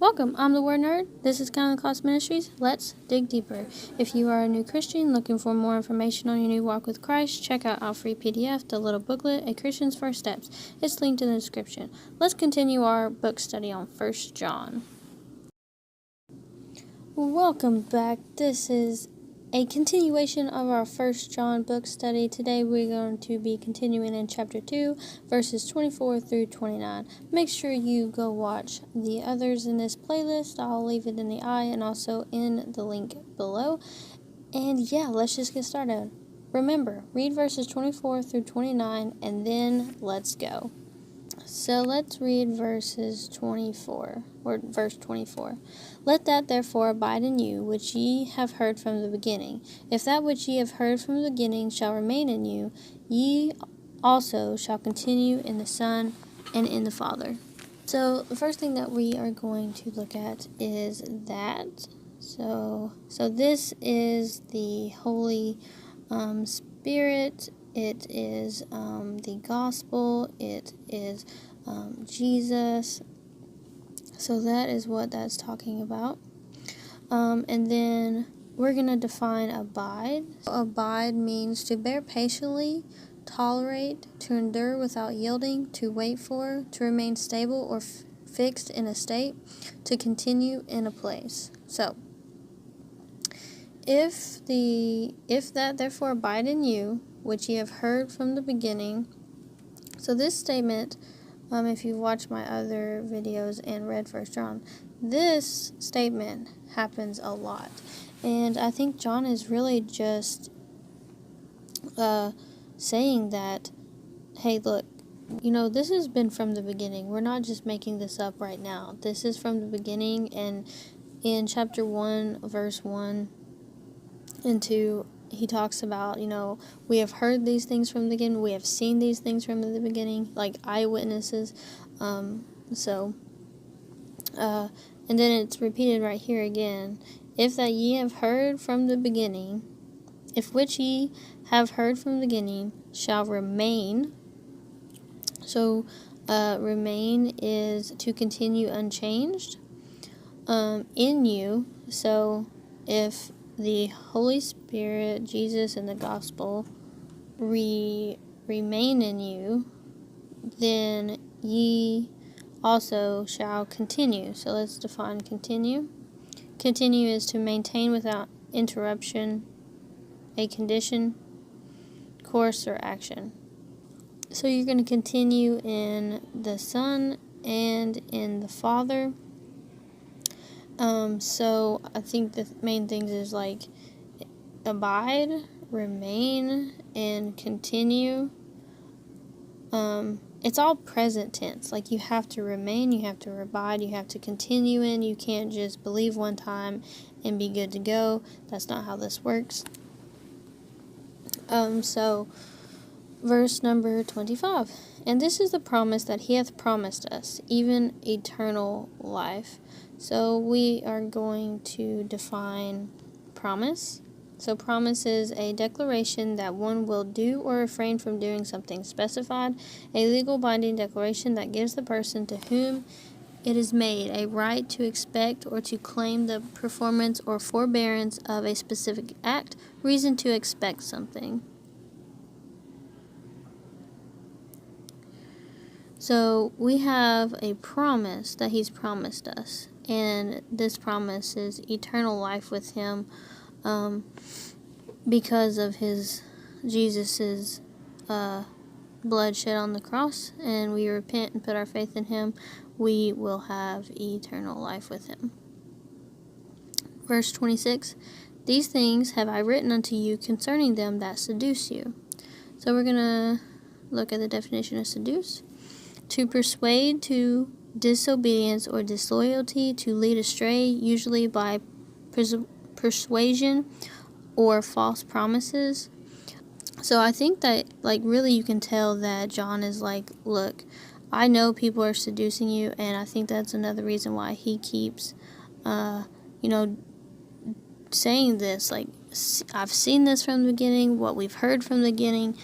Welcome, I'm the Word Nerd. This is Counting the Cost Ministries. Let's dig deeper. If you are a new Christian looking for more information on your new walk with Christ, check out our free PDF, the Little Booklet, A Christian's First Steps. It's linked in the description. Let's continue our book study on 1 John. Welcome back. This is a continuation of our 1 John book study. Today we're going to be continuing in chapter 2, verses 24 through 29. Make sure you go watch the others in this playlist. I'll leave it in the eye and also in the link below. And yeah, let's just get started. Remember, read verses 24 through 29 and then let's go. So let's read verse 24. Let that therefore abide in you, which ye have heard from the beginning. If that which ye have heard from the beginning shall remain in you, ye also shall continue in the Son and in the Father. So the first thing that we are going to look at is that. So this is the Holy Spirit. It is the gospel. It is Jesus. So that is what that's talking about. And then we're going to define abide. Abide means to bear patiently, tolerate, to endure without yielding, to wait for, to remain stable or fixed in a state, to continue in a place. So, if that therefore abide in you, which ye have heard from the beginning. So this statement, if you've watched my other videos and read 1 John, this statement happens a lot. And I think John is really just saying that, hey, look, this has been from the beginning. We're not just making this up right now. This is from the beginning, and in chapter 1, verse 1 and 2, he talks about, we have heard these things from the beginning, we have seen these things from the beginning, like eyewitnesses. And then it's repeated right here again. If that ye have heard from the beginning, if which ye have heard from the beginning shall remain. So, remain is to continue unchanged in you. So, if the Holy Spirit, Jesus, and the gospel remain in you, then ye also shall continue. So let's define continue. Continue is to maintain without interruption a condition, course, or action. So you're going to continue in the Son and in the Father. So I think the main things is like abide, remain, and continue. It's all present tense. Like you have to remain, you have to abide, you have to continue in. You can't just believe one time and be good to go. That's not how this works. So verse number 25. And this is the promise that he hath promised us, even eternal life. So we are going to define promise. So promise is a declaration that one will do or refrain from doing something specified, a legal binding declaration that gives the person to whom it is made a right to expect or to claim the performance or forbearance of a specific act, reason to expect something. So we have a promise that he's promised us, and this promise is eternal life with him because of Jesus's blood shed on the cross, and we repent and put our faith in him, we will have eternal life with him. Verse 26, these things have I written unto you concerning them that seduce you. So we're going to look at the definition of seduce. To persuade to disobedience or disloyalty, to lead astray, usually by persuasion or false promises. So I think that, really you can tell that John is like, look, I know people are seducing you, and I think that's another reason why he keeps, saying this. Like, I've seen this from the beginning, what we've heard from the beginning.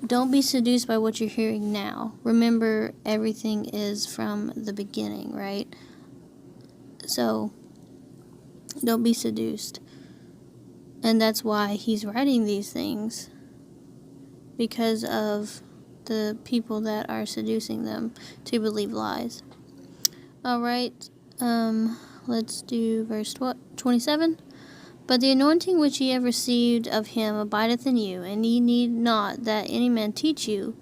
Don't be seduced by what you're hearing now. Remember, everything is from the beginning, right? So don't be seduced. And that's why he's writing these things, because of the people that are seducing them to believe lies. Alright, let's do verse 27. But the anointing which ye have received of him abideth in you, and ye need not that any man teach you.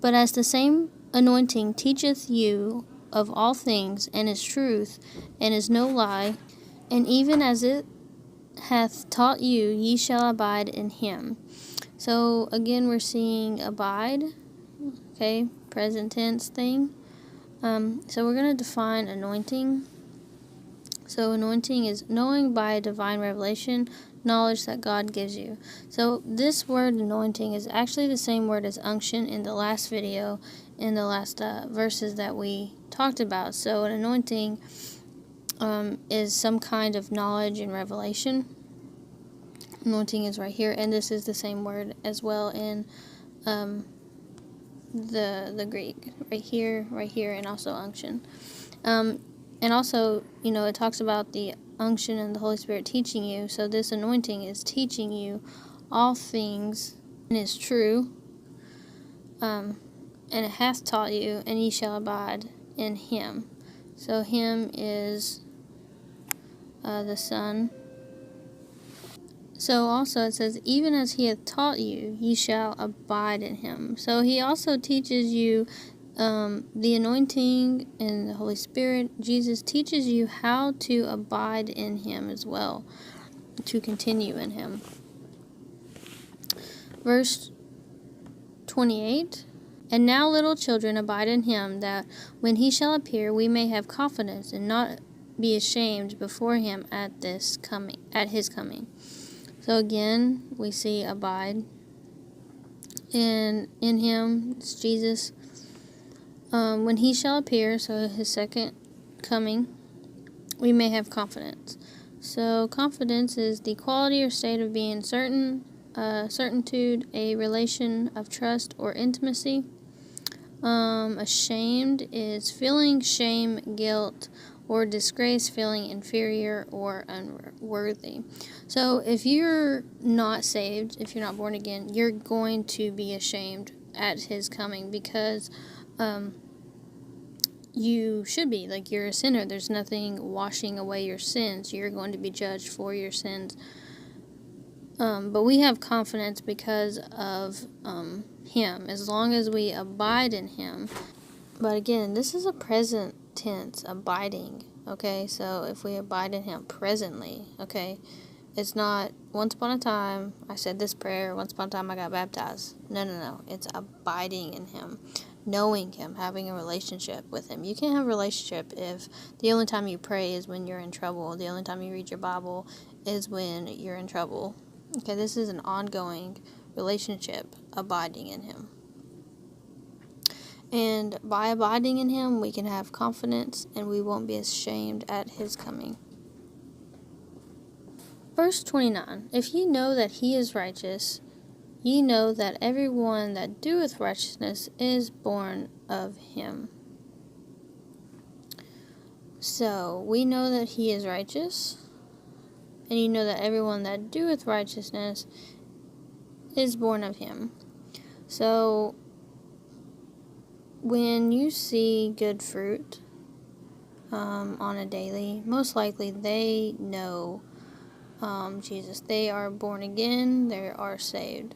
But as the same anointing teacheth you of all things, and is truth, and is no lie, and even as it hath taught you, ye shall abide in him. So again, we're seeing abide, okay, present tense thing. So we're going to define anointing. So anointing is knowing by divine revelation, knowledge that God gives you. So this word anointing is actually the same word as unction in the last video, in the last verses that we talked about. So an anointing is some kind of knowledge and revelation. Anointing is right here, and this is the same word as well in the Greek, right here, and also unction. And also, it talks about the unction and the Holy Spirit teaching you. So this anointing is teaching you all things, and is true. And it hath taught you, and ye shall abide in him. So him is the Son. So also it says, even as he hath taught you, ye shall abide in him. So he also teaches you the anointing and the Holy Spirit. Jesus teaches you how to abide in him as well, to continue in him. Verse 28, and now little children, abide in him, that when he shall appear, we may have confidence and not be ashamed before him at his coming. So again, we see abide in him. It's Jesus. When he shall appear, so his second coming, we may have confidence. So confidence is the quality or state of being certain, certaintude, a relation of trust or intimacy. Ashamed is feeling shame, guilt, or disgrace, feeling inferior or unworthy. So if you're not saved, if you're not born again, you're going to be ashamed at his coming, because you should be. Like, you're a sinner. There's nothing washing away your sins. You're going to be judged for your sins. But we have confidence because of him, as long as we abide in him. But again, this is a present tense, abiding, okay? So if we abide in him presently, okay? It's not once upon a time I said this prayer, once upon a time I got baptized. No. It's abiding in him, knowing him, having a relationship with him. You can't have a relationship if the only time you pray is when you're in trouble. The only time you read your Bible is when you're in trouble. Okay, this is an ongoing relationship, abiding in him. And by abiding in him, we can have confidence, and we won't be ashamed at his coming. Verse 29, if ye know that he is righteous, ye know that every one that doeth righteousness is born of him. So, we know that he is righteous, and you know that everyone that doeth righteousness is born of him. So, when you see good fruit on a daily, most likely they know Jesus. They are born again. They are saved.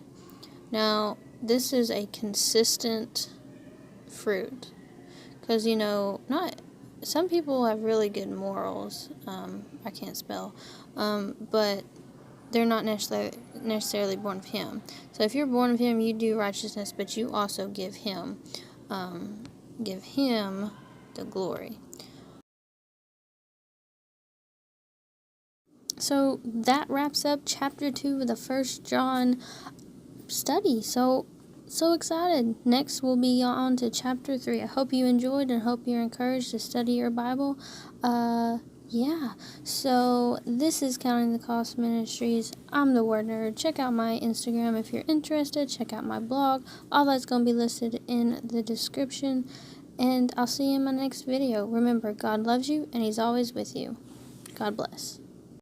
Now, this is a consistent fruit, because not some people have really good morals. I can't spell, but they're not necessarily born of him. So if you're born of him, you do righteousness, but you also give him the glory. So that wraps up chapter 2 of the 1 John study. So excited. Next we'll be on to chapter 3. I hope you enjoyed and hope you're encouraged to study your Bible. So this is Counting the Cost Ministries. I'm the Word Nerd. Check out my Instagram if you're interested. Check out my blog. All that's going to be listed in the description. and I'll see you in my next video. Remember, God loves you, and He's always with you. God bless.